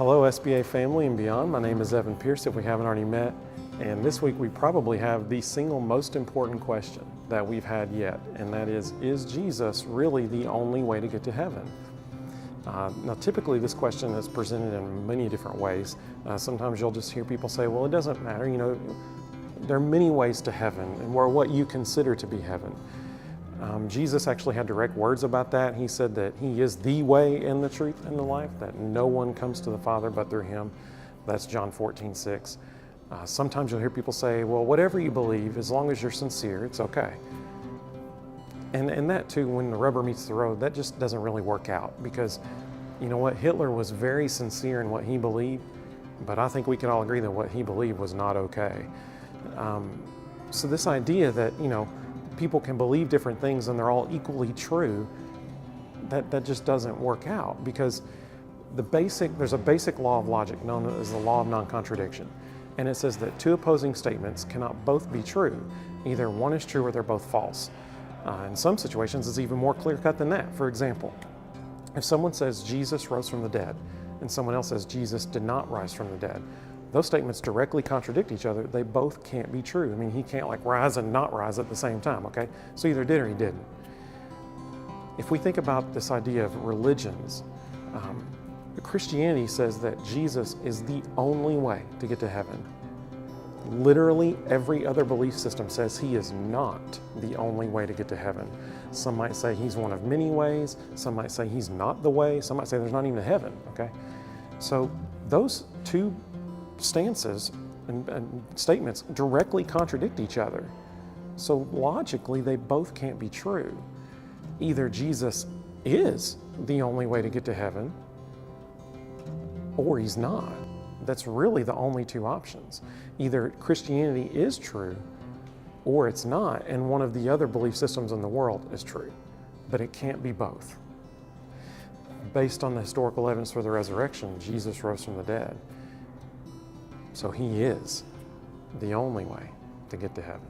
Hello SBA family and beyond. My name is Evan Pierce if we haven't already met, and this week we probably have the single most important question that we've had yet, and that is Jesus really the only way to get to heaven? Now typically this question is presented in many different ways. Sometimes you'll just hear people say, well, it doesn't matter, there are many ways to heaven and we're what you consider to be heaven. Jesus actually had direct words about that. He said that He is the way and the truth and the life, that no one comes to the Father but through Him. That's John 14:6. Sometimes you'll hear people say, well, whatever you believe, as long as you're sincere, it's okay. And that too, when the rubber meets the road, that just doesn't really work out, because you know what, Hitler was very sincere in what he believed, but I think we can all agree that what he believed was not okay. So this idea that, people can believe different things and they're all equally true, that just doesn't work out, because there's a basic law of logic known as the law of non-contradiction. And it says that two opposing statements cannot both be true. Either one is true or they're both false. In some situations, it's even more clear-cut than that. For example, if someone says Jesus rose from the dead and someone else says Jesus did not rise from the dead, those statements directly contradict each other. They both can't be true. I mean, he can't rise and not rise at the same time, okay? So either did or he didn't. If we think about this idea of religions, Christianity says that Jesus is the only way to get to heaven. Literally every other belief system says He is not the only way to get to heaven. Some might say He's one of many ways. Some might say He's not the way. Some might say there's not even a heaven, okay? So those two stances and statements directly contradict each other. So logically, they both can't be true. Either Jesus is the only way to get to heaven, or He's not. That's really the only two options. Either Christianity is true, or it's not, and one of the other belief systems in the world is true. But it can't be both. Based on the historical evidence for the resurrection, Jesus rose from the dead. So He is the only way to get to heaven.